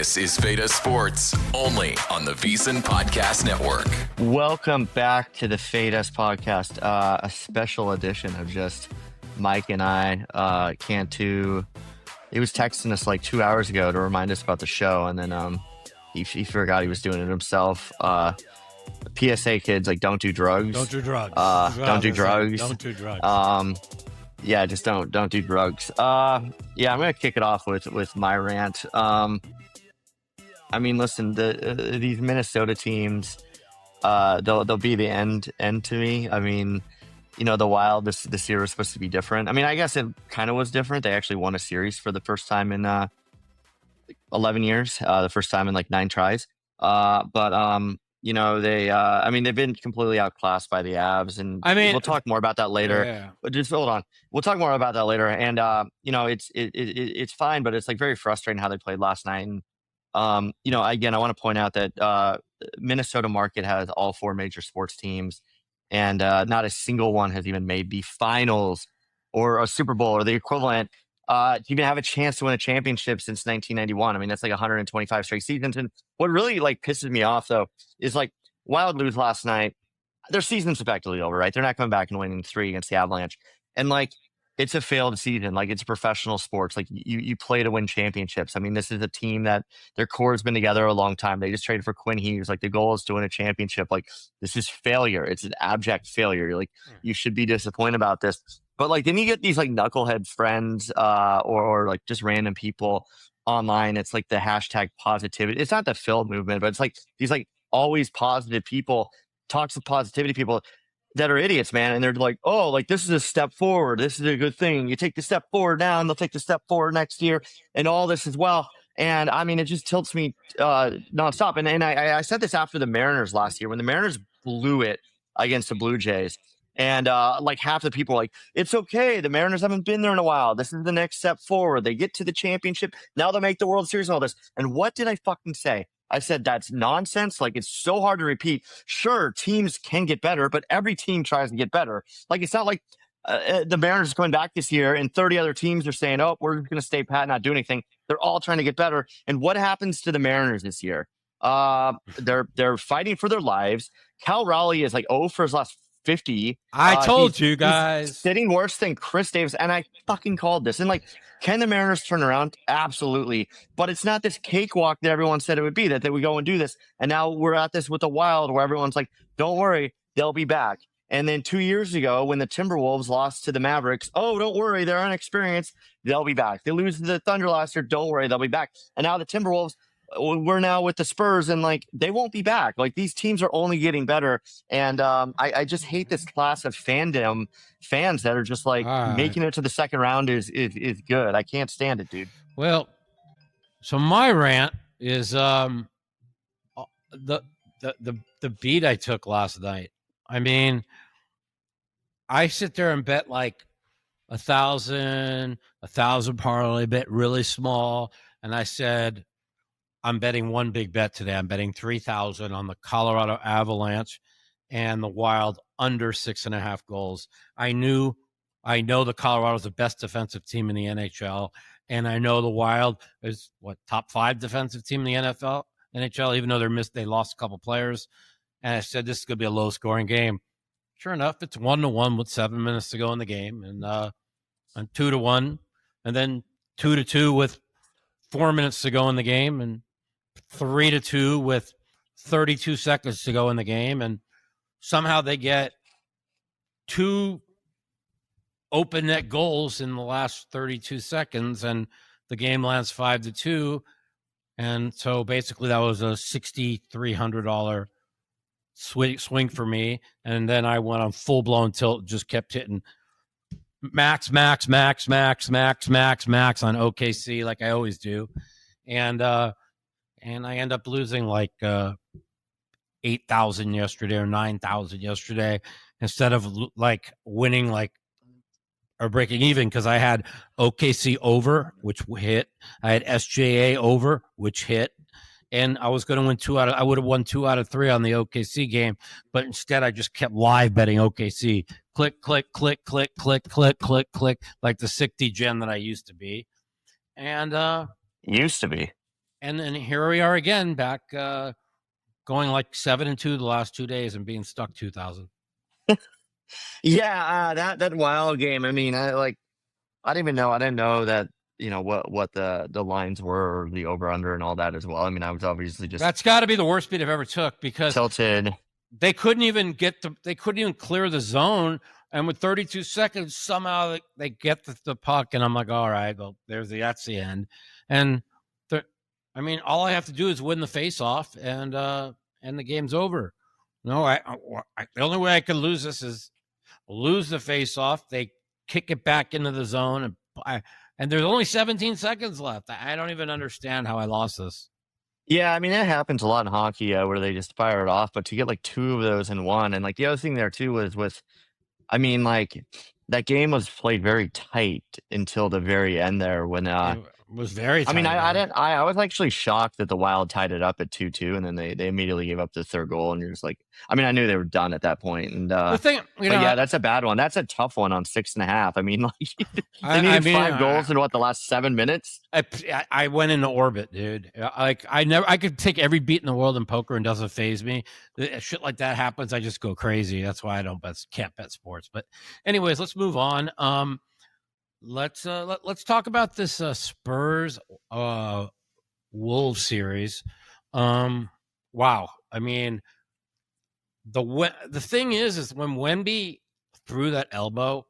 This is Feta Sports, only on the VSiN Podcast Network. Welcome back to the Feta Podcast, a special edition of just Mike and I. Cantu, he was texting us like 2 hours ago to remind us about the show, and then he forgot he was doing it himself. PSA kids, like, don't do drugs. Don't do drugs. Don't do drugs. Don't do drugs. Yeah, just don't do drugs. I'm gonna kick it off with my rant. I mean, listen, these Minnesota teams, they'll be the end to me. I mean, you know, the Wild this year was supposed to be different. I mean, I guess it kind of was different. They actually won a series for the first time in 11 years, the first time in like 9 tries. You know, they've been completely outclassed by the Avs, and we'll talk more about that later. Yeah. But just hold on, we'll talk more about that later. And you know, it's fine, but it's like very frustrating how they played last night. And you know, again, I want to point out that Minnesota market has all 4 major sports teams, and not a single one has even made the finals or a Super Bowl or the equivalent to even have a chance to win a championship since 1991. I mean, that's like 125 straight seasons. And what really like pisses me off though is like Wild lose last night. Their season's effectively over, right? They're not coming back and winning 3 against the Avalanche. And like, it's a failed season. Like, it's professional sports. Like, you play to win championships. I mean, this is a team that their core has been together a long time. They just traded for Quinn Hughes. Like, the goal is to win a championship. Like, this is failure. It's an abject failure. Like, you should be disappointed about this. But like, then you get these like knucklehead friends or like just random people online. It's like the hashtag positivity. It's not the Phil movement, but it's like these like always positive people, toxic positivity people that are idiots, man. And they're like, oh, like, this is a step forward. This is a good thing. You take the step forward now and they'll take the step forward next year and all this as well. And I mean, it just tilts me nonstop. And I said this after the Mariners last year when the Mariners blew it against the Blue Jays. And like half the people are like, it's okay. The Mariners haven't been there in a while. This is the next step forward. They get to the championship. Now they'll make the World Series and all this. And what did I fucking say? I said, that's nonsense. Like, it's so hard to repeat. Sure, teams can get better, but every team tries to get better. Like, it's not like the Mariners are going back this year and 30 other teams are saying, oh, we're going to stay pat, not do anything. They're all trying to get better. And what happens to the Mariners this year? They're fighting for their lives. Cal Raleigh is like 0 for his last 50. I told you guys. He's sitting worse than Chris Davis, and I fucking called this. And like, can the Mariners turn around? Absolutely. But it's not this cakewalk that everyone said it would be, that we go and do this. And now we're at this with the Wild where everyone's like, don't worry, they'll be back. And then 2 years ago, when the Timberwolves lost to the Mavericks, oh, don't worry, they're inexperienced, they'll be back. They lose to the Thunder last year, don't worry, they'll be back. And now the Timberwolves, we're now with the Spurs, and like, they won't be back. Like, these teams are only getting better. And I just hate this class of fans that are just like, making it to the second round is good. I can't stand it, dude. Well, so my rant is the beat I took last night. I mean, I sit there and bet like 1,000 parlay, bet really small, and I said, I'm betting one big bet today. I'm betting 3,000 on the Colorado Avalanche and the Wild under 6.5 goals. I know the Colorado's the best defensive team in the NHL, and I know the Wild is top 5 defensive team in the NHL, even though they lost a couple players. And I said this is going to be a low scoring game. Sure enough, it's 1-1 with 7 minutes to go in the game, and 2-1, and then 2-2 with 4 minutes to go in the game, and 3-2 with 32 seconds to go in the game, and somehow they get 2 open net goals in the last 32 seconds, and the game lands 5-2. And so basically that was a $6,300 swing for me. And then I went on full-blown tilt, just kept hitting max on OKC like I always do. And I end up losing like 8,000 yesterday or 9,000 yesterday instead of like winning like or breaking even, because I had OKC over, which hit. I had SJA over, which hit. And I was going to win I would have won 2 out of 3 on the OKC game, but instead I just kept live betting OKC. Click, click, click, click, click, click, click, click, like the sick D-gen that I used to be. And And then here we are again, back going like 7-2 the last 2 days and being stuck 2,000. Yeah, that wild game. I mean, I didn't even know. I didn't know that what the lines were, or the over under and all that as well. I mean, I was obviously just That's got to be the worst beat I've ever took, because tilted. they couldn't even clear the zone, and with 32 seconds, somehow they get the puck, and I'm like, all right, well, that's the end. And I mean, all I have to do is win the face-off, and the game's over. No, the only way I could lose this is lose the face-off. They kick it back into the zone, and there's only 17 seconds left. I don't even understand how I lost this. Yeah, I mean, it happens a lot in hockey where they just fire it off, but to get like 2 of those in one, and like the other thing there too was I mean, like that game was played very tight until the very end there when it was very tight. I mean, I was actually shocked that the Wild tied it up at 2-2, and then they immediately gave up the third goal, and you're just like, I mean, I knew they were done at that point. And the thing, yeah, that's a bad one. That's a tough one on 6.5. I mean, like they needed 5 goals in the last 7 minutes. I went into orbit, dude. Like I could take every beat in the world in poker and doesn't faze me. Shit like that happens, I just go crazy. That's why I can't bet sports. But anyways, let's move on. Let's talk about this Spurs Wolves series. Wow. I mean, the thing is when Wemby threw that elbow,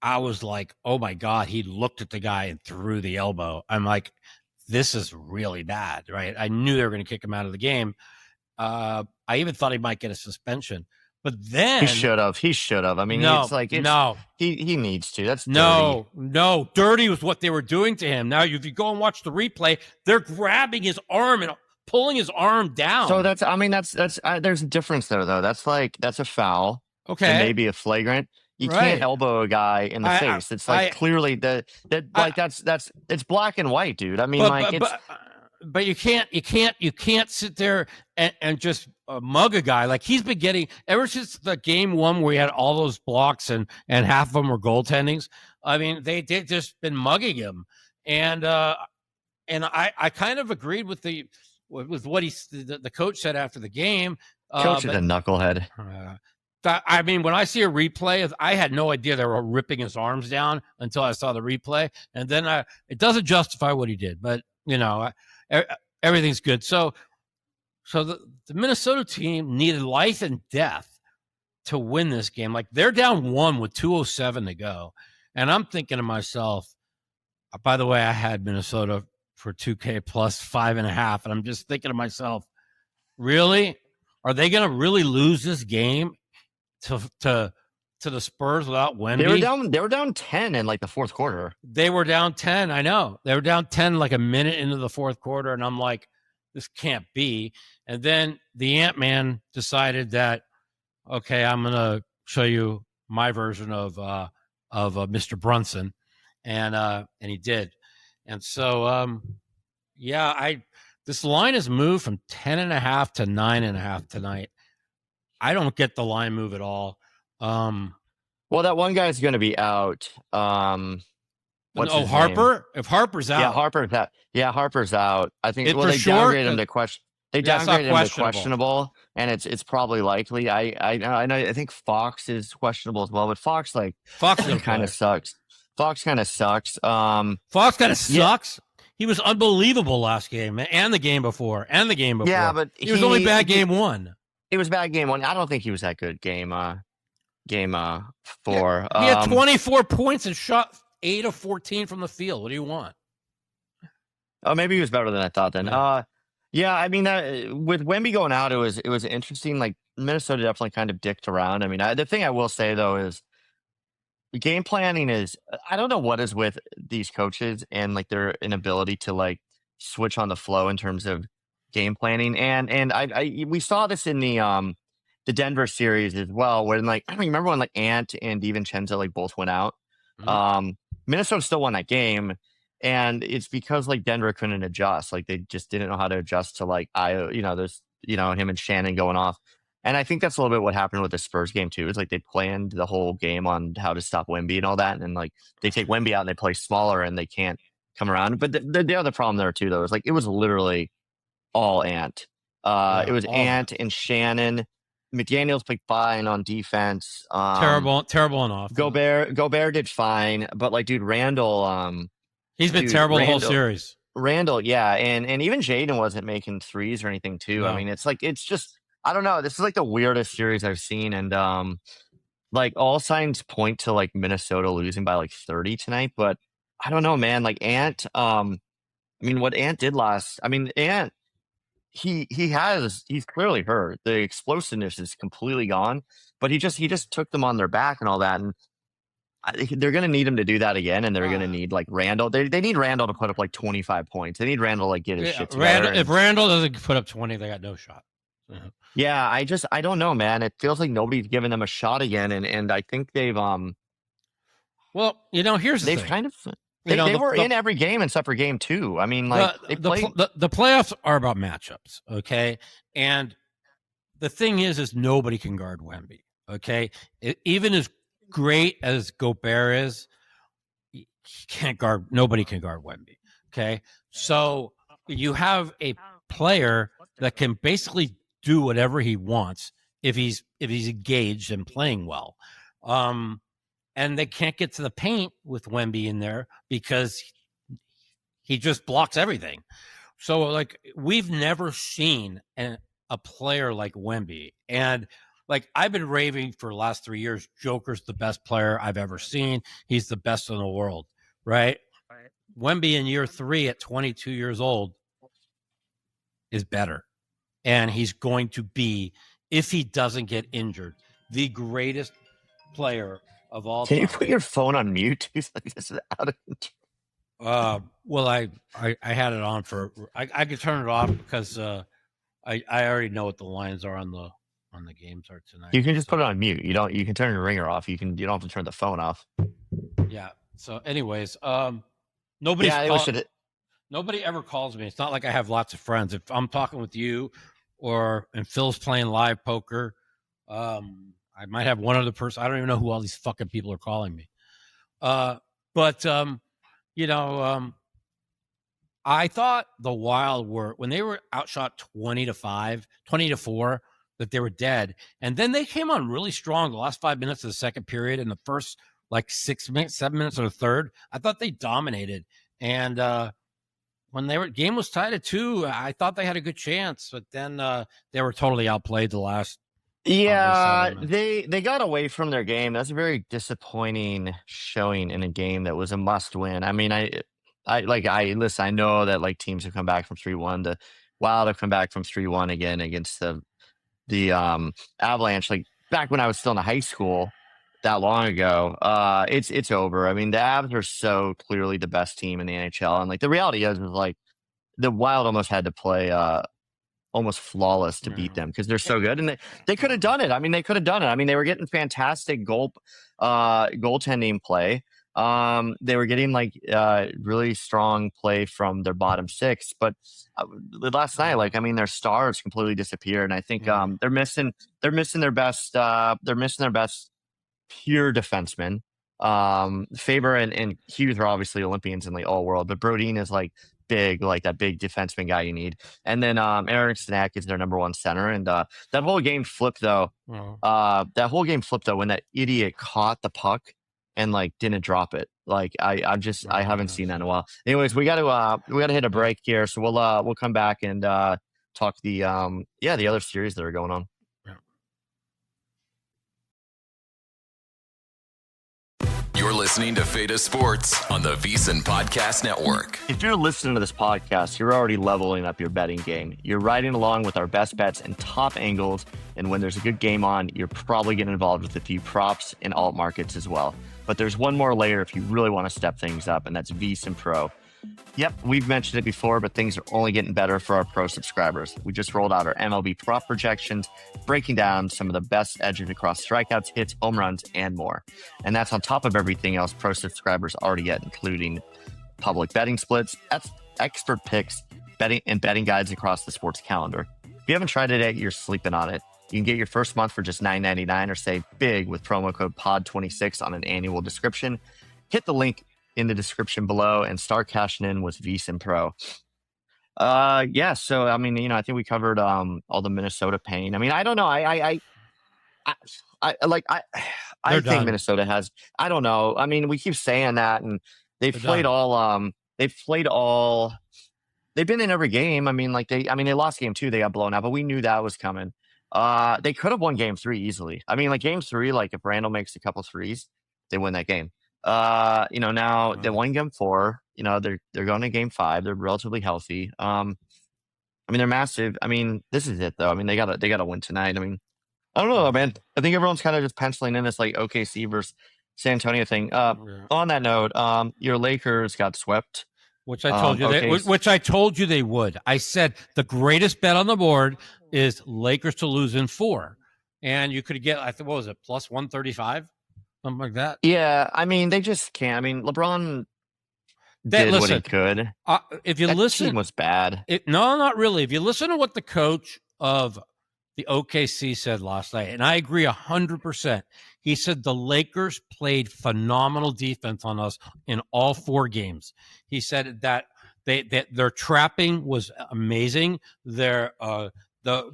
I was like, oh my God, he looked at the guy and threw the elbow. I'm like, this is really bad, right? I knew they were going to kick him out of the game. I even thought he might get a suspension. But then he should have. I mean, he needs to. That's dirty. No. Dirty was what they were doing to him. Now, if you go and watch the replay, they're grabbing his arm and pulling his arm down. So that's there's a difference there, though. That's a foul. Okay, and maybe a flagrant. You can't elbow a guy in the face. It's clearly it's black and white, dude. I mean, but you can't sit there and just mug a guy. Like he's been getting ever since the game 1 where he had all those blocks and half of them were goaltendings. I mean, they just been mugging him, and I kind of agreed with what the coach said after the game. Coach is a knucklehead. I mean, when I see a replay, I had no idea they were ripping his arms down until I saw the replay, and then it doesn't justify what he did, but everything's good. So the Minnesota team needed life and death to win this game. Like they're down 1 with 2:07 to go, and I'm thinking to myself, by the way, I had Minnesota for 2K plus 5.5, and I'm just thinking to myself, really, are they going to really lose this game to the Spurs without Wemby? They were down 10 in like the fourth quarter. They were down 10. I know. They were down 10 like a minute into the fourth quarter, and I'm like, this can't be. And then the Ant-Man decided that, okay, I'm going to show you my version of Mr. Brunson, and he did. And so this line has moved from 10.5 to 9.5 tonight. I don't get the line move at all. Well, that one guy's going to be out. Harper? Name? If Harper's out. Yeah, Harper's out. Harper's out. I think. They downgraded him to question. They downgraded him to questionable, and it's probably likely. I know. I think Fox is questionable as well, but Fox kind of sucks. Fox kind of sucks. Fox kind of sucks. He was unbelievable last game and the game before. Yeah, but he was only bad game 1. It was bad game 1. I don't think he was that good game 4. He had 24 points and shot 8 of 14 from the field. What do you want? Oh, maybe he was better than I thought then. Yeah, I mean, with Wemby going out, it was interesting. Like Minnesota definitely kind of dicked around. I mean, the thing I will say though is game planning is, I don't know what is with these coaches and like their inability to like switch on the flow in terms of game planning. And we saw this in the Denver series as well, when like, I don't remember when like Ant and DiVincenzo like both went out. Mm-hmm. Minnesota still won that game, and it's because like Denver couldn't adjust. Like they just didn't know how to adjust to like there's him and Shannon going off. And I think that's a little bit what happened with the Spurs game too. It's like they planned the whole game on how to stop Wemby and all that, and then like they take Wemby out and they play smaller and they can't come around. But the other problem there too, though, is like it was literally all Ant. It was Ant and Shannon. McDaniels played fine on defense. Terrible on offense. Gobert did fine, but like, dude, Randall, he's been terrible the whole series. Randall, yeah, and even Jaden wasn't making threes or anything too. No. I mean, it's just, I don't know. This is like the weirdest series I've seen, and like all signs point to like Minnesota losing by like 30 tonight. But I don't know, man. Like Ant, I mean, what Ant did Ant. He's clearly hurt. The explosiveness is completely gone, but he just took them on their back and all that. And they're going to need him to do that again. And they're going to need like Randall. They need Randall to put up like 25 points. They need Randall to like get his shit together. If Randall doesn't put up 20, they got no shot. Yeah. I don't know, man. It feels like nobody's giving them a shot again. And I think they've, well, here's the thing. Kind of, They were in every game except for game 2. I mean, like the playoffs are about matchups, okay? And the thing is nobody can guard Wemby, okay? Even as great as Gobert is, nobody can guard Wemby, okay? So you have a player that can basically do whatever he wants if he's engaged and playing well. And they can't get to the paint with Wemby in there because he just blocks everything. So, like, we've never seen a player like Wemby. And, like, I've been raving for the last 3 years, Joker's the best player I've ever seen. He's the best in the world, right? Wemby in year 3 at 22 years old is better. And he's going to be, if he doesn't get injured, the greatest player of all time. Can you put your phone on mute? This is out of control. Well, I had it on I could turn it off because I already know what the lines are on the games are tonight. You can just put it on mute. You can turn your ringer off. You don't have to turn the phone off. Yeah. So anyways, nobody ever calls me. It's not like I have lots of friends. If I'm talking with you and Phil's playing live poker, I might have one other person. I don't even know who all these fucking people are calling me. I thought the Wild when they were outshot 20-4, that they were dead. And then they came on really strong the last 5 minutes of the second period and the first like 7 minutes of the third. I thought they dominated. And when game was tied at 2, I thought they had a good chance, but then they were totally outplayed the last. Yeah, they got away from their game. That's a very disappointing showing in a game that was a must win. I mean, I know that like teams have come back from 3-1. The Wild have come back from 3-1 again against the Avalanche. Like back when I was still in high school, that long ago. It's over. I mean, the Avs are so clearly the best team in the NHL, and like the reality is like the Wild almost had to play almost flawless to beat them because they're so good, and they could have done it. I mean, they could have done it. I mean, they were getting fantastic goaltending play. They were getting like really strong play from their bottom 6, but last night, like I mean, their stars completely disappeared, and I think they're missing their best pure defensemen. Faber and Hughes are obviously Olympians in the all world, but Brodin is like big, like that big defenseman guy you need. And then Eric Stanek is their number 1 center. And that whole game flipped though. When that idiot caught the puck and like didn't drop it. Like I haven't seen that in a while. Anyways, we gotta hit a break here. So we'll come back and talk the other series that are going on. You're listening to Feta Sports on the VSiN Podcast Network. If you're listening to this podcast, you're already leveling up your betting game. You're riding along with our best bets and top angles. And when there's a good game on, you're probably getting involved with a few props and alt markets as well. But there's one more layer if you really want to step things up, and that's VSiN Pro. Yep, we've mentioned it before, but things are only getting better for our pro subscribers. We just rolled out our MLB prop projections, breaking down some of the best edges across strikeouts, hits, home runs, and more. And that's on top of everything else pro subscribers already get, including public betting splits, expert picks, betting guides across the sports calendar. If you haven't tried it yet, you're sleeping on it. You can get your first month for just $9.99 or save big with promo code POD26 on an annual subscription. Hit the link in the description below, and start cashing in with VSiN Pro. Yeah. So I mean, I think we covered all the Minnesota pain. I mean, I don't know. I, I They're think done. Minnesota has. I don't know. I mean, we keep saying that, and they've They're played done. all. They've played all. They've been in every game. I mean, they lost game 2. They got blown out, but we knew that was coming. They could have won game 3 easily. I mean, like game 3, like if Randall makes a couple threes, they win that game. Now they won game 4. They're going to game 5. They're relatively healthy. I mean, they're massive. I mean, this is it though. I mean, they gotta win tonight. I mean, I don't know, man. I think everyone's kind of just penciling in this like OKC versus San Antonio thing. On that note, your Lakers got swept. Which I told you which I told you they would. I said the greatest bet on the board is Lakers to lose in 4. And you could get, I think, what was it, plus 135? Something like that. Yeah, I mean, they just can't. I mean, LeBron did what he could. If you that listen, team was bad. No, not really. If you listen to what the coach of the OKC said last night, and I agree 100%. He said the Lakers played phenomenal defense on us in all 4 games. He said that their trapping was amazing. Their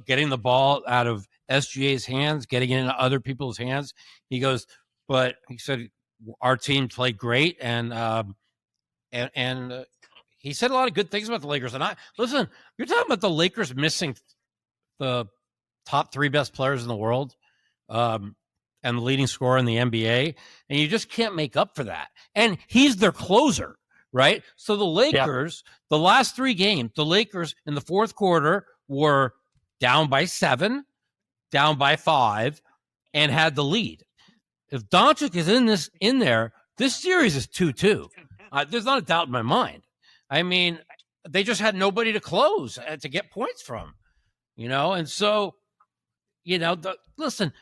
getting the ball out of SGA's hands, getting it into other people's hands. He goes, but he said our team played great, and he said a lot of good things about the Lakers. And listen, you're talking about the Lakers missing the top 3 best players in the world, and the leading scorer in the NBA, and you just can't make up for that. And he's their closer, right? So the Lakers, the last 3 games, the Lakers in the fourth quarter were down by 7, down by 5, and had the lead. If Doncic is in there, this series is 2-2. There's not a doubt in my mind. I mean, they just had nobody to close to get points from, and so. Listen,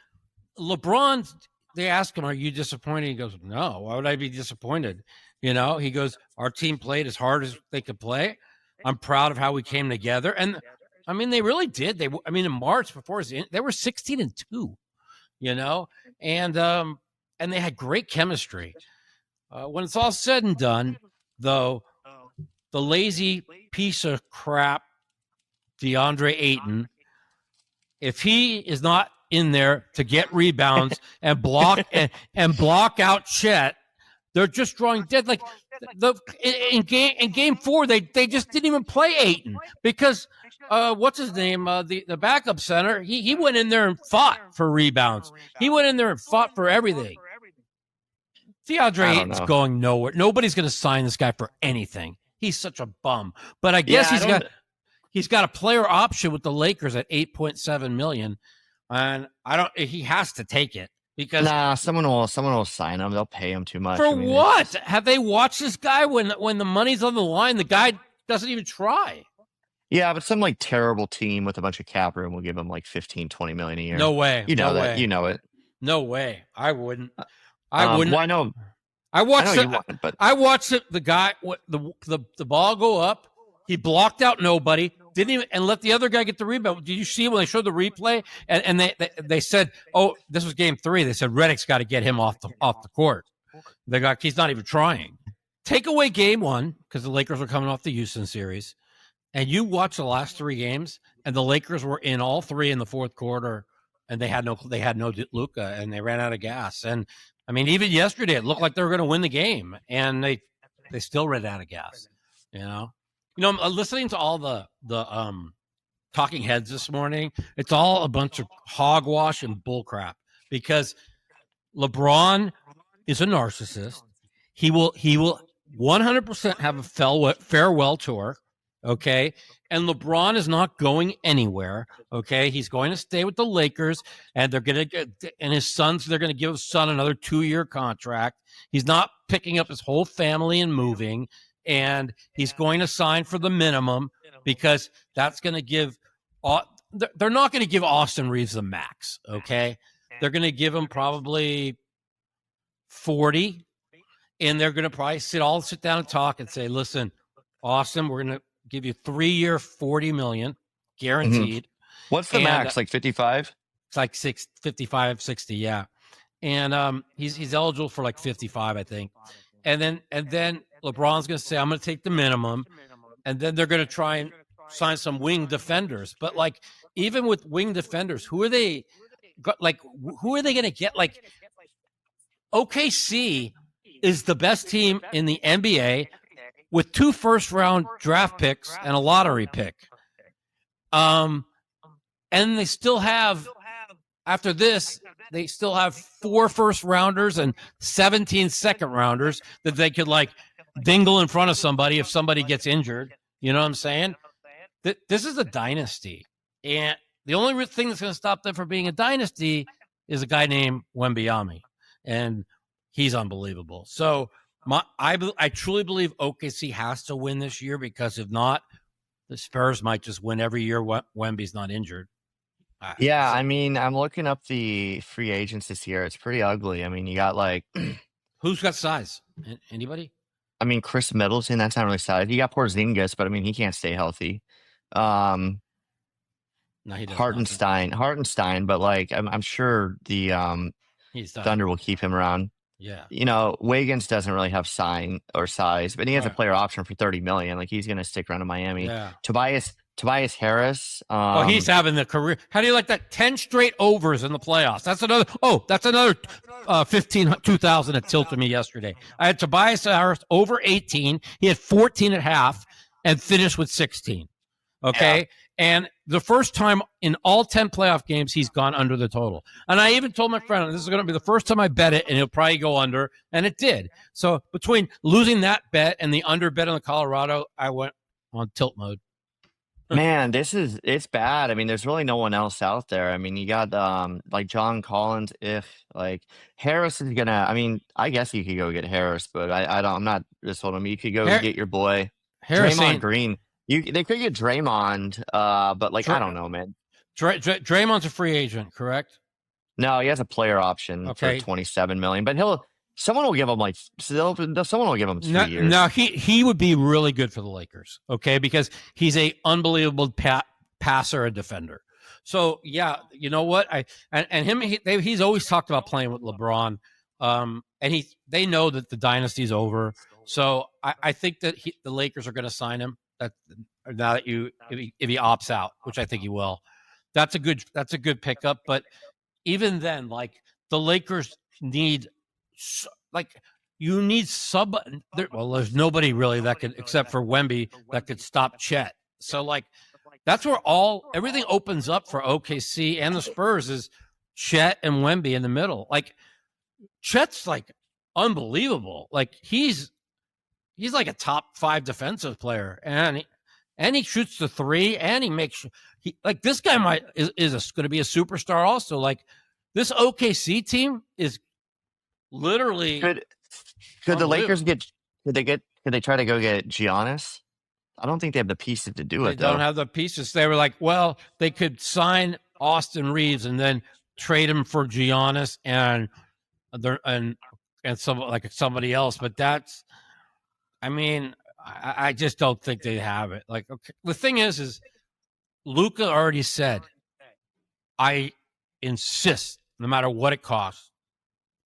LeBron, they ask him, are you disappointed? He goes, no, why would I be disappointed? He goes, our team played as hard as they could play. I'm proud of how we came together. And I mean, they really did. In March before they were 16-2, and they had great chemistry. When it's all said and done, though, the lazy piece of crap, DeAndre Ayton, if he is not in there to get rebounds and block and block out Chet, they're just drawing dead. Like in game 4, they just didn't even play Ayton because what's his name? The backup center. He went in there and fought for rebounds. He went in there and fought for everything. DeAndre Ayton's going nowhere. Nobody's going to sign this guy for anything. He's such a bum. But I guess he's got a player option with the Lakers at $8.7 million, and he has to take it because someone will sign him. They'll pay him too much. For what? Have they watched this guy when the money's on the line? The guy doesn't even try. Yeah, but some like terrible team with a bunch of cap room will give him like 15-20 million a year. No way. You know that. You know it. No way. I wouldn't. I wouldn't. Well, I know. I watched it. But I watched it. The guy, the ball go up. He blocked out nobody. Didn't even and let the other guy get the rebound. Did you see when they showed the replay? And they said, "Oh, this was game 3." They said Redick's got to get him off the court. He's not even trying. Take away game 1 because the Lakers were coming off the Houston series, and you watch the last 3 games, and the Lakers were in all 3 in the fourth quarter, and they had no Luka, and they ran out of gas. And I mean, even yesterday, it looked like they were going to win the game, and they still ran out of gas. I'm listening to all the talking heads this morning. It's all a bunch of hogwash and bullcrap because LeBron is a narcissist. He will 100% have a farewell tour. Okay. And LeBron is not going anywhere. Okay. He's going to stay with the Lakers, and they're going to they're going to give his son another 2-year contract. He's not picking up his whole family and moving. And he's going to sign for the minimum because that's going to give – they're not going to give Austin Reeves the max, okay? They're going to give him probably 40, and they're going to probably sit down and talk and say, listen, Austin, we're going to give you 3-year, $40 million guaranteed. Mm-hmm. What's the max, like 55? It's like 55, 60, yeah. And he's eligible for like 55, I think. and then LeBron's going to say, I'm going to take the minimum, and then they're going to try and sign some wing defenders. But like, even with wing defenders, who are they? Like, who are they going to get? Like, OKC is the best team in the NBA with 2 first-round draft picks and a lottery pick. And they still have, after this, they still have 4 first-rounders and 17 second-rounders that they could, like, dingle in front of somebody if somebody gets injured. You know what I'm saying? This is a dynasty. And the only thing that's going to stop them from being a dynasty is a guy named Wemby. And he's unbelievable. So I truly believe OKC has to win this year, because if not, the Spurs might just win every year Wemby's not injured. Yeah, I mean, I'm looking up the free agents this year. It's pretty ugly. I mean, you got like who's got size? Anybody? I mean, Chris Middleton, that's not really size. You got Porzingis, but I mean, he can't stay healthy. No, he does Hartenstein, but like I'm sure the Thunder will keep him around. Yeah. You know, Wiggins doesn't really have size, but he has a player option for $30 million. Like, he's going to stick around in Miami. Yeah. Tobias Harris. He's having the career. How do you like that? 10 straight overs in the playoffs. That's another 2,000 that tilted me yesterday. I had Tobias Harris over 18. He had 14 at half and finished with 16. Okay. Yeah. And the first time in all 10 playoff games, he's gone under the total. And I even told my friend, this is going to be the first time I bet it, and he'll probably go under. And it did. So between losing that bet and the under bet on the Colorado, I went on tilt mode. Man, it's bad. I mean, there's really no one else out there. I mean, you got like John Collins. Like, Harris is gonna. I mean, I guess you could go get Harris, but I'm not just holding him. You could go get your boy Draymond Green. They could get Draymond, but like, I don't know, man. Draymond's a free agent, correct? No, he has a player option for $27 million, but someone will give him someone will give him 3 years. No, he would be really good for the Lakers, okay, because he's a unbelievable passer and defender. So yeah, you know what? He's always talked about playing with LeBron, and they know that the dynasty's over. So I think that the Lakers are going to sign him. Now that if he opts out, which I think he will, that's a good pickup. But even then, like, the Lakers need, like, you need there's nobody really that could, except for Wemby, that could stop Chet. So like, that's where everything opens up for OKC and the Spurs is Chet and Wemby in the middle. Like, Chet's like unbelievable. Like, he's like a top 5 defensive player, and he shoots the 3, and he makes like, this guy is going to be a superstar also. Like, this OKC team is literally. Could the Lakers could they try to go get Giannis? I don't think they have the pieces to do it. They don't have the pieces. They were like, well, they could sign Austin Reeves and then trade him for Giannis and somebody else, but that's. I mean, I just don't think they have it. Like, okay, the thing is Luka already said, I insist, no matter what it costs,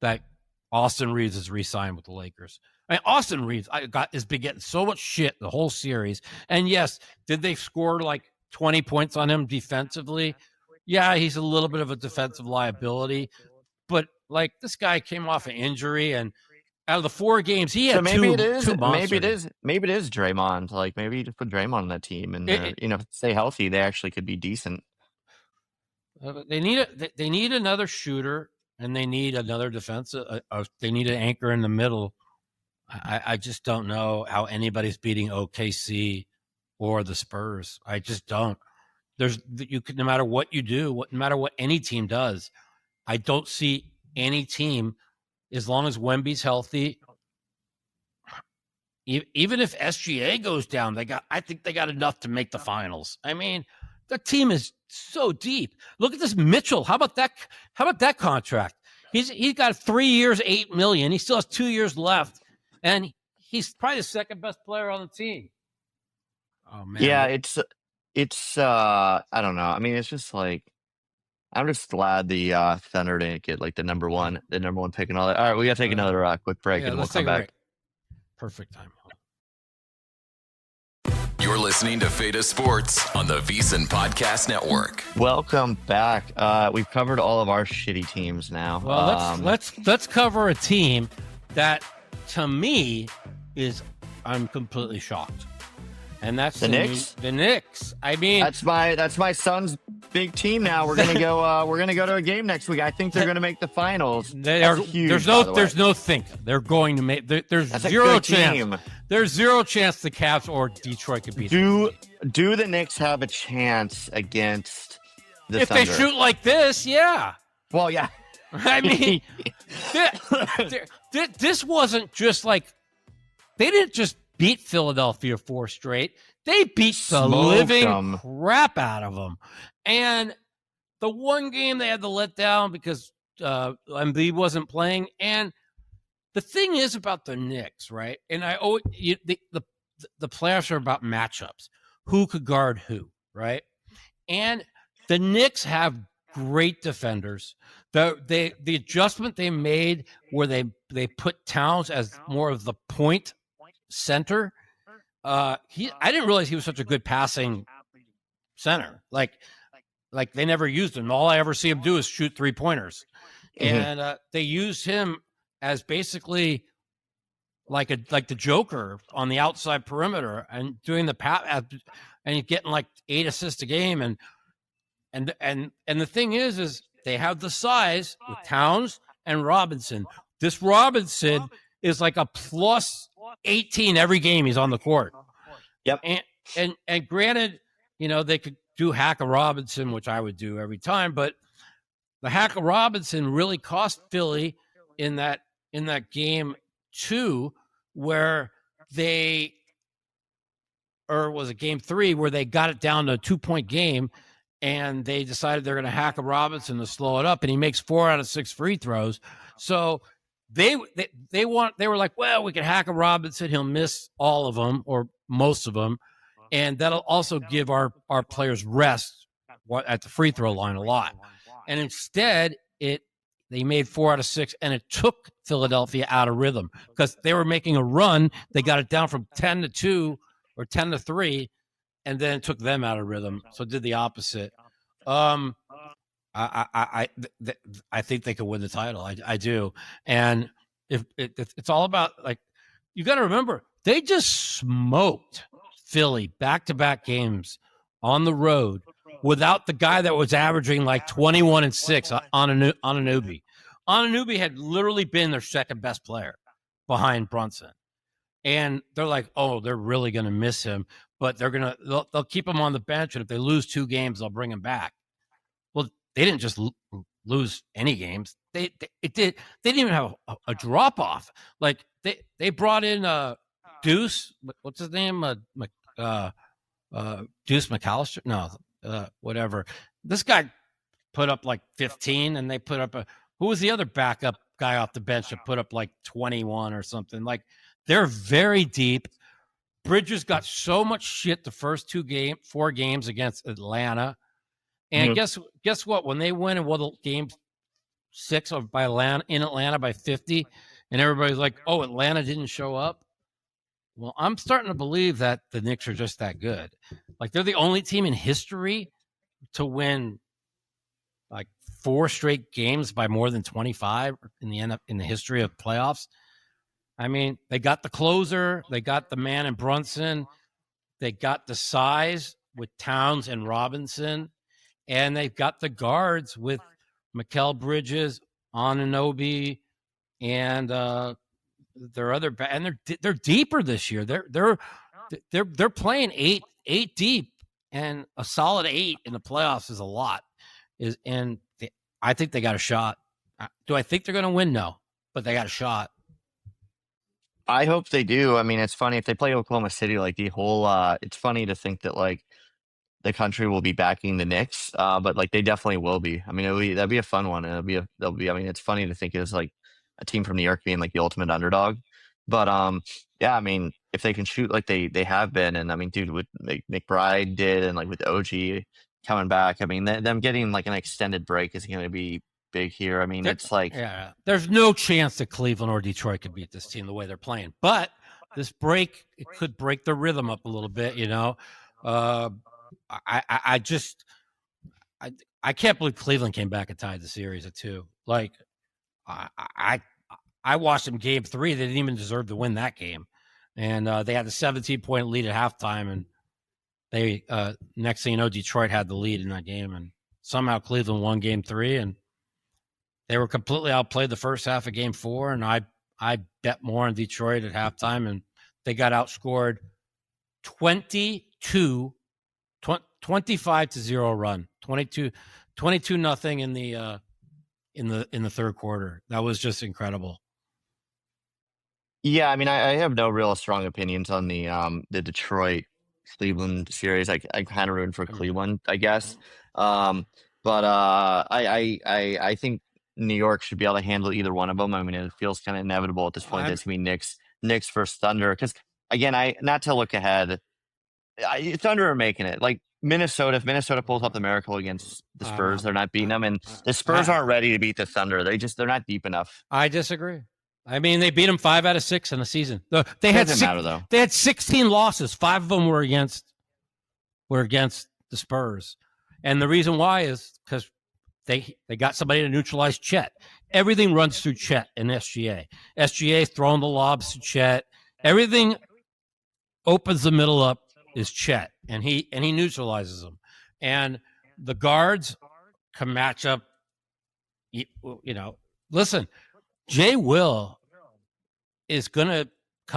that Austin Reeves is re-signed with the Lakers. I mean, Austin Reeves has been getting so much shit the whole series. And yes, did they score like 20 points on him defensively? Yeah, he's a little bit of a defensive liability. But like, this guy came off an injury, and out of the 4 games, he had two monsters. Maybe it is Draymond. Like, maybe you just put Draymond on that team, and stay healthy, they actually could be decent. They need another shooter, and they need another defensive. They need an anchor in the middle. I just don't know how anybody's beating OKC or the Spurs. I just don't. No matter what you do, no matter what any team does, I don't see any team. As long as Wemby's healthy, even if SGA goes down, I think they got enough to make the finals. I mean, the team is so deep. Look at this Mitchell. How about that contract? He's got 3 years, $8 million. He still has 2 years left, and he's probably the second best player on the team. Oh man. Yeah, it's I don't know. I mean, it's just like, I'm just glad the Thunder didn't get like the number one pick and all that. All right, we got to take another quick break, and we'll come back. Perfect time. You're listening to Feta Sports on the VEASAN Podcast Network. Welcome back. We've covered all of our shitty teams now. Well, let's cover a team that, to me, I'm completely shocked, and that's the Knicks. The Knicks. I mean, that's my son's big team now. We're gonna go. We're gonna go to a game next week. I think they're gonna make the finals. Huge, there's no thinking they're going to make. There's zero chance. There's zero chance the Cavs or Detroit could beat them. Do the Knicks have a chance against the Thunder? If they shoot like this, yeah. Well, yeah. I mean, this wasn't just like they didn't just beat Philadelphia 4 straight. They beat the living crap out of them. And the one game they had to let down because Wemby wasn't playing. And the thing is about the Knicks, right? And the playoffs are about matchups. Who could guard who, right? And the Knicks have great defenders. The adjustment they made where they put Towns as more of the point center. I didn't realize he was such a good passing center. Like they never used him. All I ever see him do is shoot 3-pointers. Mm-hmm. And they used him as basically like the Joker on the outside perimeter and doing the pass and getting like 8 assists a game. And the thing is they have the size with Towns and Robinson. This Robinson is like a plus 18 every game he's on the court. Yep. And granted, they could do hack a Robinson, which I would do every time, but the hack of Robinson really cost Philly in that game 2 where was it game 3 where they got it down to a 2-point game and they decided they're going to hack a Robinson to slow it up, and he makes 4 out of 6 free throws. So they were like, well, we can hack a Robinson. He'll miss all of them or most of them. And that'll also give our players rest at the free throw line a lot. And instead they made 4 out of 6, and it took Philadelphia out of rhythm because they were making a run. They got it down from 10-2 or 10-3, and then it took them out of rhythm. So it did the opposite. I think they could win the title. I do. And if it's all about, like, you got to remember, they just smoked Philly back-to-back games on the road without the guy that was averaging like 21 and 6 on Anunoby. Anunoby had literally been their second best player behind Brunson. And they're like, oh, they're really going to miss him, but they'll keep him on the bench, and if they lose 2 games, they'll bring him back. Well, they didn't just lose any games. They didn't even have a drop off. Like they brought in Deuce. What's his name? Deuce McAllister. No, whatever. This guy put up like 15, and they put up who was the other backup guy off the bench that put up like 21 or something. Like, they're very deep. Bridges got so much shit the first 4 games against Atlanta. And guess what? When they win and won game 6 in Atlanta by 50, and everybody's like, oh, Atlanta didn't show up. Well, I'm starting to believe that the Knicks are just that good. Like, they're the only team in history to win like 4 straight games by more than 25 in the history of playoffs. I mean, they got the closer, they got the man in Brunson, they got the size with Towns and Robinson, and they've got the guards with Mikal Bridges, Anunoby, and they're deeper this year. They're playing eight deep, and a solid 8 in the playoffs is a lot. I think they got a shot. Do I think they're going to win? No, but they got a shot. I hope they do. I mean, it's funny if they play Oklahoma City, like the whole, it's funny to think that like the country will be backing the Knicks, but like they definitely will be. I mean, that'd be a fun one. I mean, it's funny to think it's like a team from New York being like the ultimate underdog. But yeah, I mean, if they can shoot like they have been, and I mean, dude, with McBride did, and like with OG coming back, I mean, them getting like an extended break is going to be big here. I mean, it's like, yeah, there's no chance that Cleveland or Detroit could beat this team the way they're playing. But this break, it could break the rhythm up a little bit, you know. I can't believe Cleveland came back and tied the series at 2. Like, I watched them game 3. They didn't even deserve to win that game. And they had a 17-point lead at halftime, and they next thing you know, Detroit had the lead in that game, and somehow Cleveland won game 3, and they were completely outplayed the first half of game 4, and I bet more on Detroit at halftime, and they got outscored 25-0 run, 22-0 in the third quarter. That was just incredible. Yeah, I mean, I have no real strong opinions on the Detroit Cleveland series. I kind of rooting for Cleveland, I guess. But I think New York should be able to handle either one of them. I mean, it feels kind of inevitable at this point that it's gonna be Knicks versus Thunder. Because again, not to look ahead, Thunder are making it. Like Minnesota, if Minnesota pulls up the miracle against the Spurs, they're not beating them, and the Spurs aren't ready to beat the Thunder. They're not deep enough. I disagree. I mean, they beat them 5 out of 6 in the season. They had matter, though. They had 16 losses. 5 of them were against the Spurs, and the reason why is because they got somebody to neutralize Chet. Everything runs through Chet in SGA. SGA throwing the lobs to Chet. Everything opens the middle up is Chet, and he neutralizes them. And the guards can match up. You know, listen. Jay Will is going to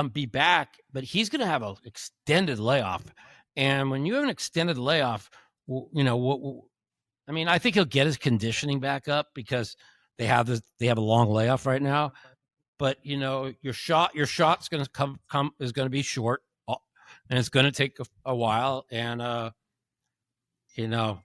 be back, but he's going to have an extended layoff. And when you have an extended layoff, you know, I mean, I think he'll get his conditioning back up because they have a long layoff right now. But you know, your shot's going to is going to be short, and it's going to take a while. And you know,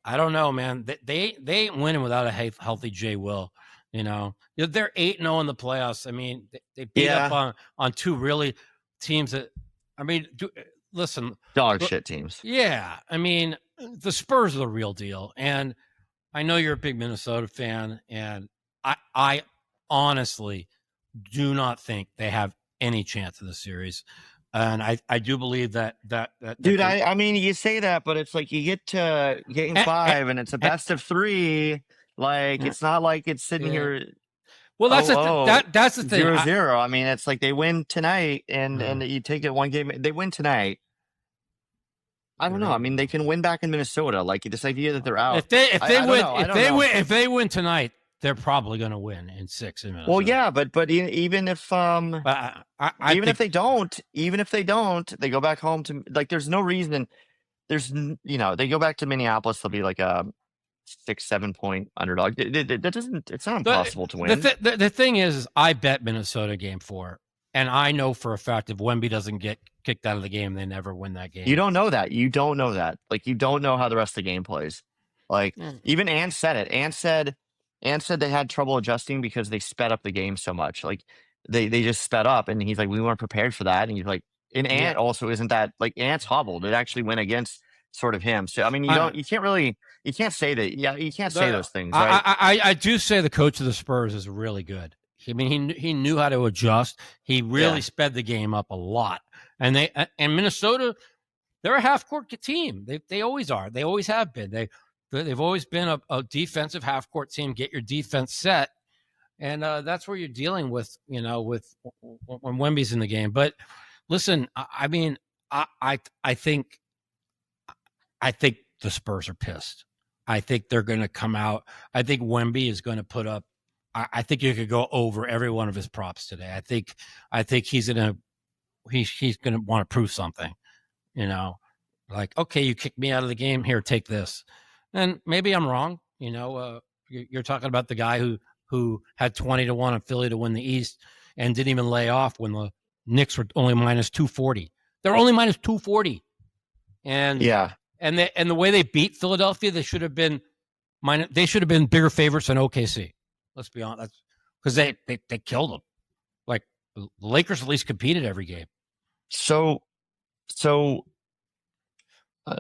I don't know, man. They ain't winning without a healthy Jay Will. You know, they're 8-0 in the playoffs. I mean, they beat up on 2 really teams that, I mean, listen, dog shit teams. Yeah, I mean, the Spurs are the real deal, and I know you're a big Minnesota fan, and I honestly do not think they have any chance in the series. And I do believe that dude. I mean, you say that, but it's like you get to game 5, and it's a best of 3. Like, it's not like it's sitting here. Well, that's the thing. 0-0. I mean, it's like they win tonight, and you take it one game. They win tonight. I don't know. I mean, they can win back in Minnesota. Like this idea that they're out. If they win tonight, they're probably going to win in 6 in Minnesota. Well, yeah, but even if if they don't, they go back home to, like, there's no reason. There's, you know, they go back to Minneapolis, they'll be like a 6-7 point underdog. It's not impossible to win. The thing is, I bet Minnesota game 4, and I know for a fact if Wemby doesn't get kicked out of the game, they never win that game. You don't know that. Like, you don't know how the rest of the game plays. Like, even Ant said it. Ant said they had trouble adjusting because they sped up the game so much. Like, they just sped up, and he's like, we weren't prepared for that. And he's like, and Ant also isn't that, like, Ant's hobbled. It actually went against sort of him. So I mean, you can't say that. Yeah, you can't say those things. Right? I do say the coach of the Spurs is really good. I mean, he knew how to adjust. He really sped the game up a lot. And Minnesota, they're a half court team. They always are. They always have been. They've always been a defensive half court team. Get your defense set, and that's where you're dealing with. You know, with when Wemby's in the game. But listen, I mean, I think the Spurs are pissed. I think they're going to come out. I think Wemby is going to put up. I think you could go over every one of his props today. I think he's going to want to prove something. You know, like, okay, you kicked me out of the game. Here, take this. And maybe I'm wrong. You know, you're talking about the guy who had 20-1 on Philly to win the East and didn't even lay off when the Knicks were only minus 240. They're only minus 240. And and the way they beat Philadelphia, they should have been bigger favorites than OKC. Let's be honest, because they killed them. Like, the Lakers at least competed every game. So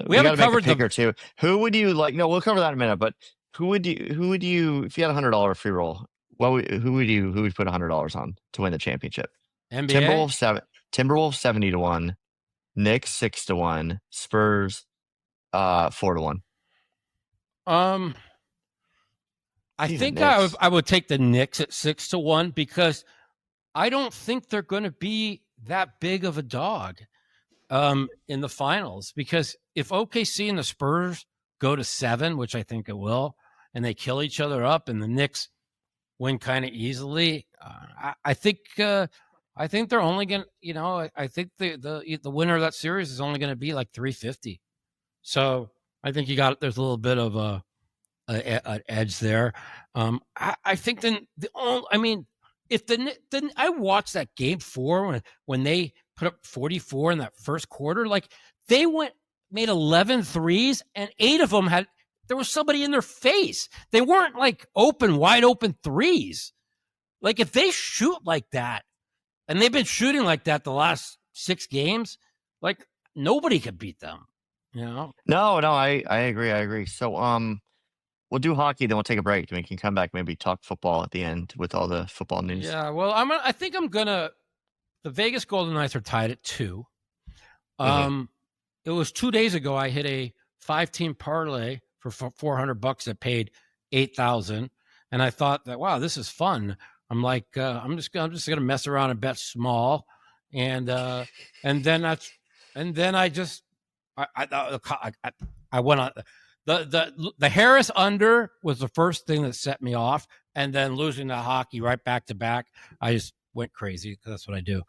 we haven't covered the pick or two. Who would you like? No, we'll cover that in a minute. But who would you if you had $100 free roll? Who would put $100 on to win the championship? NBA? Timberwolves 70-1, Knicks 6-1, Spurs 4-1. I These are think Knicks. I would take the Knicks at 6-1 because I don't think they're going to be that big of a dog in the finals. Because if OKC and the Spurs go to 7, which I think it will, and they kill each other up, and the Knicks win kind of easily, I think they're only going to, I think the winner of that series is only going to be like 350. So I think there's a little bit of an edge there. I think if I watched that game 4 when they put up 44 in that first quarter, like they made 11 threes and 8 of them there was somebody in their face. They weren't like wide open threes. Like if they shoot like that, and they've been shooting like that the last 6 games, like nobody could beat them. No, I agree. So we'll do hockey, then we'll take a break. We can come back, maybe talk football at the end with all the football news. Yeah, well, I think I'm gonna. The Vegas Golden Knights are tied at 2. It was 2 days ago. I hit a 5-team parlay for $400 that paid $8,000, and I thought that wow, this is fun. I'm like, I'm just gonna mess around and bet small, and then I went on. The Harris under was the first thing that set me off, and then losing the hockey right back to back, I just went crazy because that's what I do.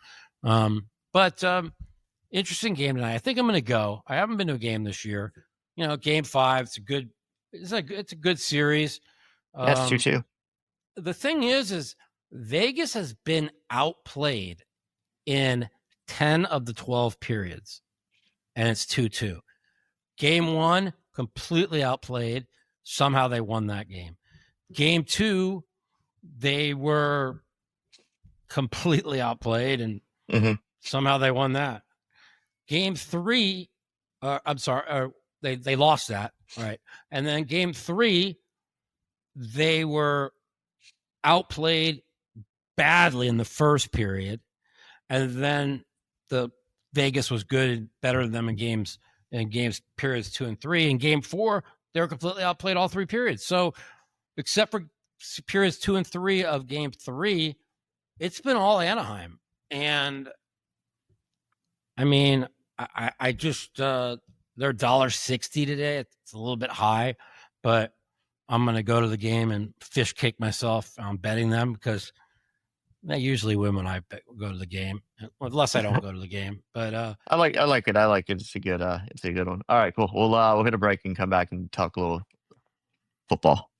But interesting game tonight. I think I'm going to go. I haven't been to a game this year. Game 5. It's a good series. That's 2-2. The thing is Vegas has been outplayed in 10 of the 12 periods, and it's 2-2. Game 1. Completely outplayed. Somehow they won that game. Game 2, they were completely outplayed, and somehow they won that. Game 3, they lost that, right? And then game 3, they were outplayed badly in the first period, and then the Vegas was good and better than them in games periods 2 and 3. In game 4, they were completely outplayed all 3 periods. So except for periods 2 and 3 of game 3, it's been all Anaheim. And I mean, I just they're $1.60 today. It's a little bit high, but I'm going to go to the game and fish kick myself on betting them because I usually win when I go to the game, unless I don't go to the game. But I like it. It's a good one. All right, cool. We'll hit a break and come back and talk a little football.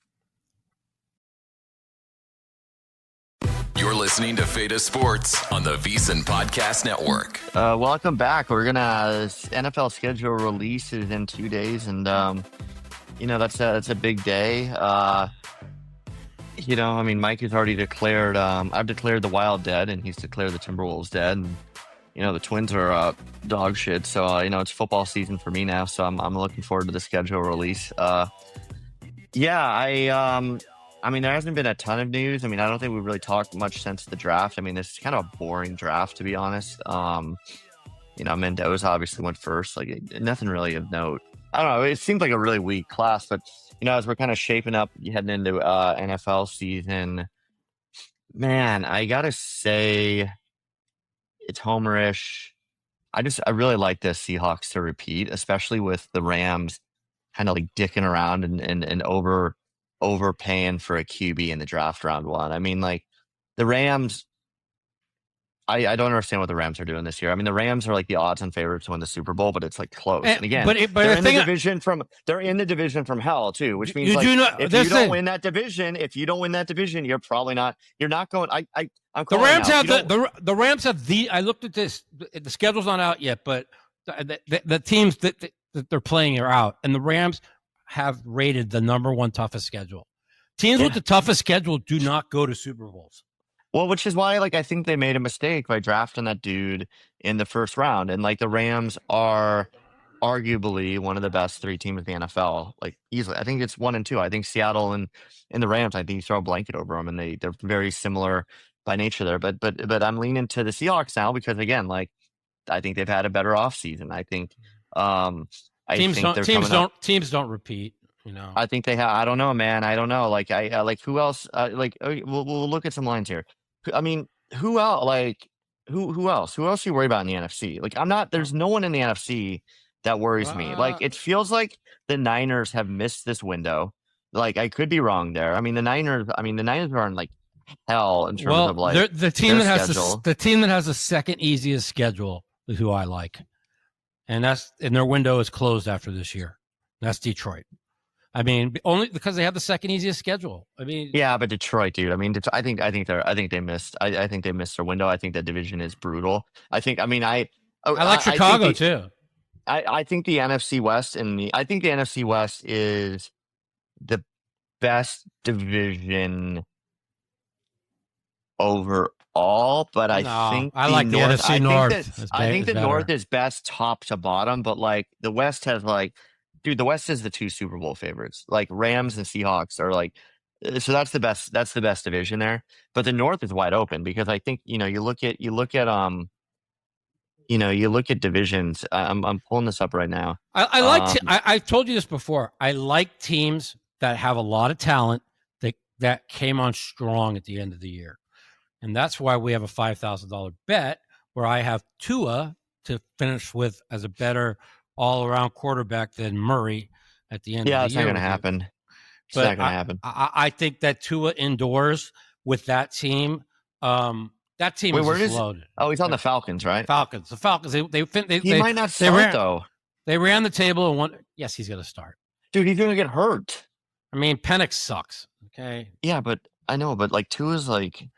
You're listening to Feta Sports on the VSiN Podcast Network. Welcome back. We're gonna NFL schedule releases in 2 days, and that's a big day. Mike has already declared, I've declared the Wild dead, and he's declared the Timberwolves dead. And, the Twins are dog shit. So, it's football season for me now. So I'm looking forward to the schedule release. There hasn't been a ton of news. I don't think we've really talked much since the draft. This is kind of a boring draft, to be honest. Mendoza obviously went first. Like, nothing really of note. I don't know. It seemed like a really weak class, but as we're kind of shaping up, heading into NFL season, man, I gotta say, it's homerish. I really like the Seahawks to repeat, especially with the Rams kind of like dicking around and overpaying for a QB in the draft round 1. The Rams. I don't understand what the Rams are doing this year. The Rams are like the odds-on favorites to win the Super Bowl, but it's like close. And again, they're in the division from hell too, which means if you don't win that division, you're probably not. You're not going. The Rams have the Rams have the. I looked at this. The schedule's not out yet, but the teams that they're playing are out, and the Rams have rated the number 1 toughest schedule. Teams with the toughest schedule do not go to Super Bowls. Well, which is why, I think they made a mistake by drafting that dude in the first round. And, the Rams are arguably one of the best 3 teams in the NFL, easily. I think it's 1 and 2. I think Seattle and the Rams, I think you throw a blanket over them, and they're very similar by nature there. But I'm leaning to the Seahawks now because, again, they've had a better offseason. I think teams don't repeat. You know, I think they have. I don't know, man. I don't know. Like like who else? We'll look at some lines here. I mean, who else? Like who else? Who else do you worry about in the NFC? Like I'm not. There's no one in the NFC that worries me. Like it feels like the Niners have missed this window. Like I could be wrong there. I mean the Niners are in like hell in terms of like the team that schedule. the team that has the second easiest schedule is who I like, and their window is closed after this year. That's Detroit. I mean, only because they have the second easiest schedule. I mean, yeah, but Detroit, dude. I mean, I think they missed. I think they missed their window. I think that division is brutal. I like Chicago too. I think the NFC West is the best division overall, but I like the NFC North. I think the North is best top to bottom, but like the West has like. Dude, the West is the 2 Super Bowl favorites. Like Rams and Seahawks are like, so that's the best. That's the best division there. But the North is wide open because I think you look at divisions. I'm pulling this up right now. I've told you this before. I like teams that have a lot of talent that came on strong at the end of the year, and that's why we have a $5,000 bet where I have Tua to finish with as a better all-around quarterback than Murray at the end of the year. Yeah, it's not going to happen. It's not going to happen. I think that Tua indoors with that team, is loaded. Oh, he's on the Falcons, right? Falcons. The Falcons. He might not start, though. They ran the table and won. Yes, he's going to start. Dude, he's going to get hurt. I mean, Penix sucks. Okay. Yeah, but I know, but like Tua's like...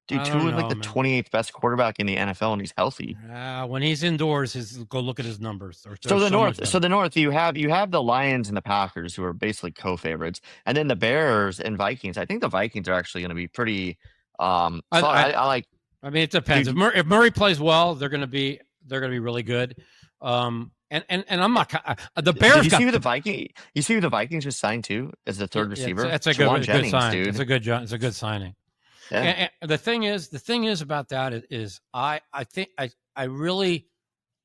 Dude, Tua is like the 28th best quarterback in the NFL, and he's healthy. When he's indoors, go look at his numbers. So the North, you have the Lions and the Packers, who are basically co-favorites, and then the Bears and Vikings. I think the Vikings are actually going to be pretty. I mean, it depends. Dude, if Murray plays well, they're going to be really good. And I'm not the Bears. You see who the Vikings just signed to as the third receiver? That's a good sign. Dude. It's a good signing. Yeah. And the thing is about that is I think I really,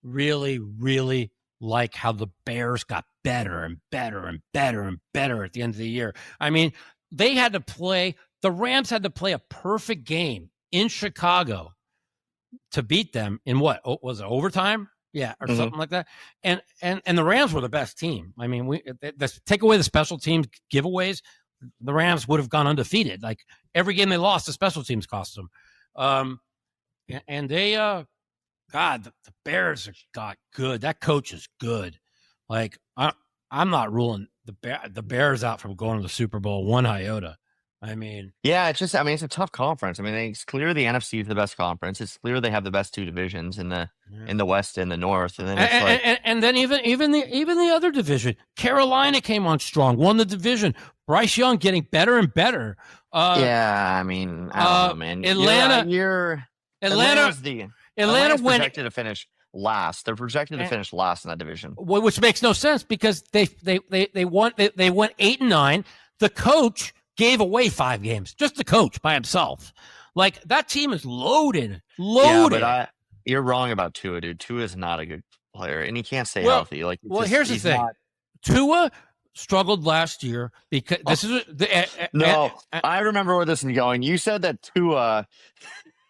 really, really like how the Bears got better and better and better and better at the end of the year. I mean, the Rams had to play a perfect game in Chicago to beat them in what was it, overtime? Yeah, or something like that. And the Rams were the best team. I mean, take away the special teams giveaways, the Rams would have gone undefeated. Like every game they lost, the special teams cost them. And they, the Bears got good. That coach is good. Like I'm not ruling the Bears out from going to the Super Bowl one iota. I mean, yeah, it's a tough conference. I mean, it's clear the NFC is the best conference. It's clear they have the best 2 divisions in the West and the North. And then and then even the other division, Carolina came on strong, won the division. Bryce Young getting better and better. I mean, I don't know, man. Atlanta's projected to finish last. They're projected to finish last in that division, which makes no sense because they went 8-9. The coach gave away 5 games, just the coach by himself. Like that team is loaded. Yeah, but you're wrong about Tua, dude. Tua is not a good player, and he can't stay healthy. Like, here's the thing: Tua struggled last year because I remember where this is going. You said that Tua.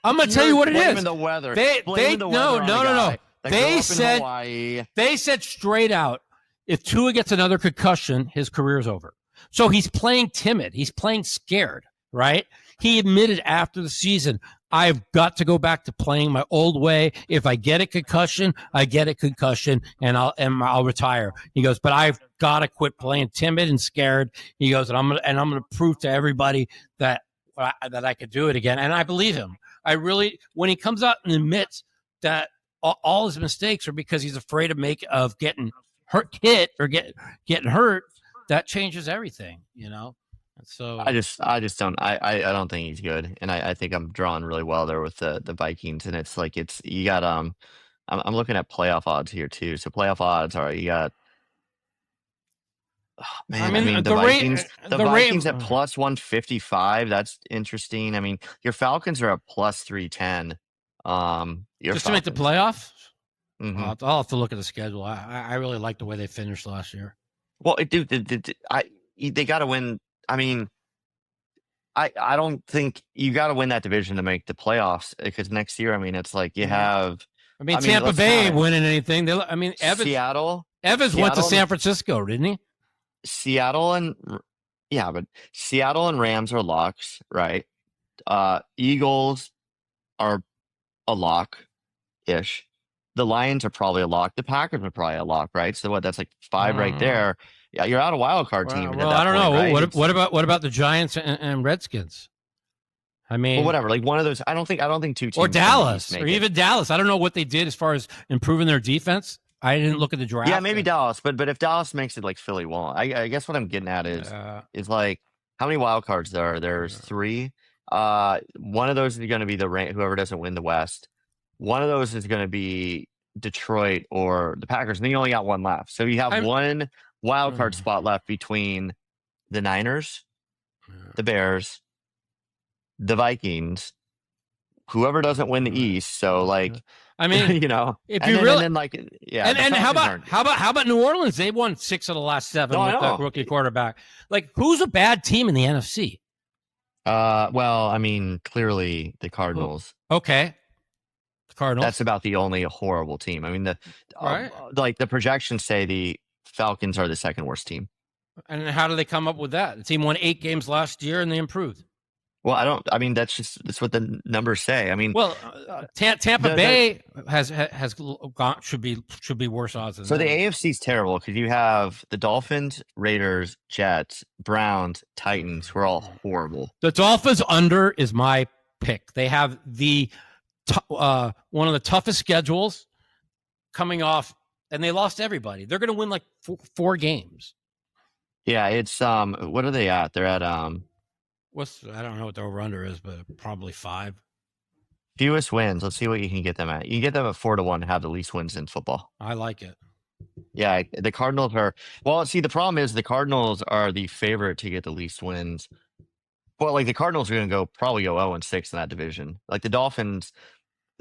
I'm gonna tell you what it is. Blaming the weather. No. They said straight out, if Tua gets another concussion, his career's over. So he's playing timid. He's playing scared, right? He admitted after the season, I've got to go back to playing my old way. If I get a concussion, I get a concussion, and I'll retire. He goes, but I've got to quit playing timid and scared. He goes, and I'm gonna prove to everybody that I could do it again. And I believe him. I really, when he comes out and admits that all his mistakes are because he's afraid of getting hit or getting hurt. That changes everything, you know. So I just don't. I don't think he's good, and I think I'm drawing really well there with the Vikings, and it's like you got I'm looking at playoff odds here too. So playoff odds are you got. Oh, man, I mean the Vikings at plus 155. That's interesting. I mean your Falcons are at plus 310. Just to make the playoffs. Mhm. I'll have to look at the schedule. I really like the way they finished last year. Well, dude, they got to win. I mean, I don't think you got to win that division to make the playoffs because next year, I mean, it's like you have. I mean, Tampa Bay ain't winning anything. Seattle. Evans went to San Francisco, didn't he? Seattle and Rams are locks, right? Eagles are a lock-ish. The Lions are probably a lock. The Packers are probably a lock, right? So what? That's like 5 right there. Yeah, you're out a wild card team. Well, I don't know. Right? What about the Giants and Redskins? I mean, well, whatever. Like one of those. I don't think two teams. Or Dallas, or even Dallas. I don't know what they did as far as improving their defense. I didn't look at the draft. Yeah, maybe Dallas, but if Dallas makes it, like Philly won't. I guess what I'm getting at is like how many wild cards there are? There's 3. One of those is going to be whoever doesn't win the West. One of those is going to be Detroit or the Packers, and then you only got one left. So you have one wild card spot left between the Niners, the Bears, the Vikings, whoever doesn't win the East. So like, I mean, you know, if you really and how about New Orleans? They won 6 of the last 7 with the rookie quarterback. Like, who's a bad team in the NFC? Well, I mean, clearly the Cardinals. Okay. The Cardinals. That's about the only horrible team. I mean, like the projections say the Falcons are the second worst team. And how do they come up with that? The team won 8 games last year and they improved. Well, that's what the numbers say. I mean, well, Tampa Bay has gone should be worse odds than so that. The AFC's terrible because you have the Dolphins, Raiders, Jets, Browns, Titans, who are all horrible. The Dolphins under is my pick. They have the one of the toughest schedules coming off, and they lost everybody. They're going to win like 4 games. Yeah, it's what are they at? They're at I don't know what the over-under is, but probably 5. Fewest wins. Let's see what you can get them at. You can get them at 4-1 to have the least wins in football. I like it. Yeah, the Cardinals are. Well, see, the problem is the Cardinals are the favorite to get the least wins. Well, like the Cardinals are going to probably go 0-6 in that division. Like the Dolphins,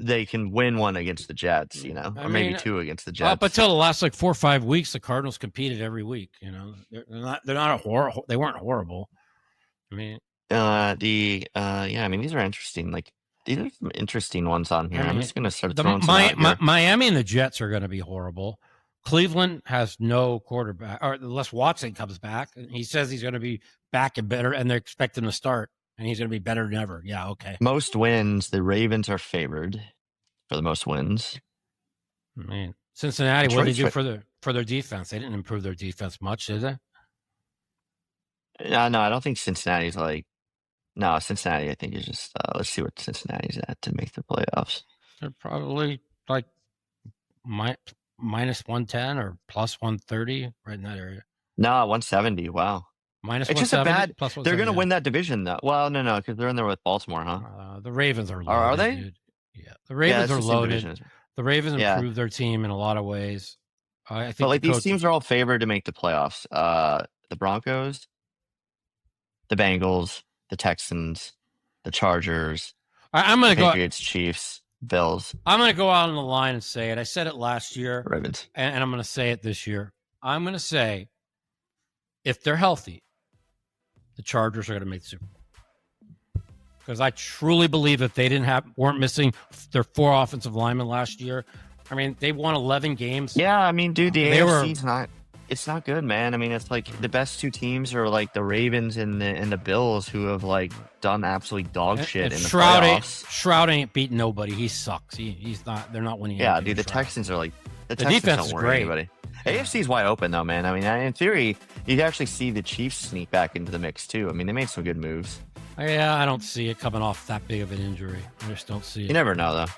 they can win 1 against the Jets, you know, or maybe 2 against the Jets. Up until the last like 4 or 5 weeks, the Cardinals competed every week. You know, they're not horrible. They weren't horrible. I mean. I mean, these are interesting. Like, these are some interesting ones on here. I'm just going to start throwing some out here. Miami and the Jets are going to be horrible. Cleveland has no quarterback, or unless Watson comes back. He says he's going to be back and better, and they expect him to start, and he's going to be better than ever. Yeah, okay. Most wins, the Ravens are favored for the most wins. I mean, Cincinnati, what did they do for their defense? They didn't improve their defense much, did they? No, I don't think Cincinnati's like. No, Cincinnati, I think, is just. Let's see what Cincinnati's at to make the playoffs. They're probably like minus 110 or plus 130, right in that area. No, 170. Wow. Minus it's 170, just a bad. Plus they're going to win that division, though. Well, no, because they're in there with Baltimore, huh? The Ravens are loaded. Are they? Dude. Yeah, the Ravens are loaded. The Ravens improved their team in a lot of ways. I think, but like these teams are all favored to make the playoffs. The Broncos, the Bengals, the Texans, the Chargers. I'm going to go. Patriots, Chiefs, Bills. I'm going to go out on the line and say it. I said it last year, Ravens, and I'm going to say it this year. I'm going to say, if they're healthy, the Chargers are going to make the Super Bowl. Because I truly believe if they weren't missing their 4 offensive linemen last year, I mean, they won 11 games. Yeah, I mean, dude, the AFC's not. It's not good, man. I mean, it's like the best 2 teams are like the Ravens and the Bills, who have like done absolutely dog shit in the playoffs. Shroud ain't beating nobody. He sucks. He's not. They're not winning. Yeah, dude. The Texans are like the Texans defense don't is worry great. Anybody. AFC's wide open though, man. I mean, in theory, you'd actually see the Chiefs sneak back into the mix too. I mean, they made some good moves. Yeah, I don't see it coming off that big of an injury. I just don't see it. You never know though.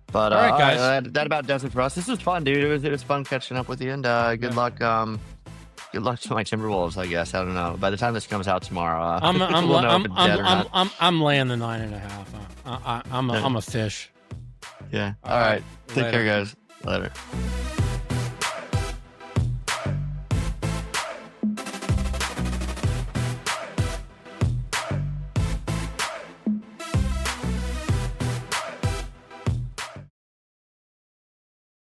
But all right, guys, that about does it for us. This was fun, dude. It was fun catching up with you, and good luck. Good luck to my Timberwolves, I guess. I don't know. By the time this comes out tomorrow, I'm laying the 9.5. I'm a fish. Yeah. All right. Take care, guys. Later.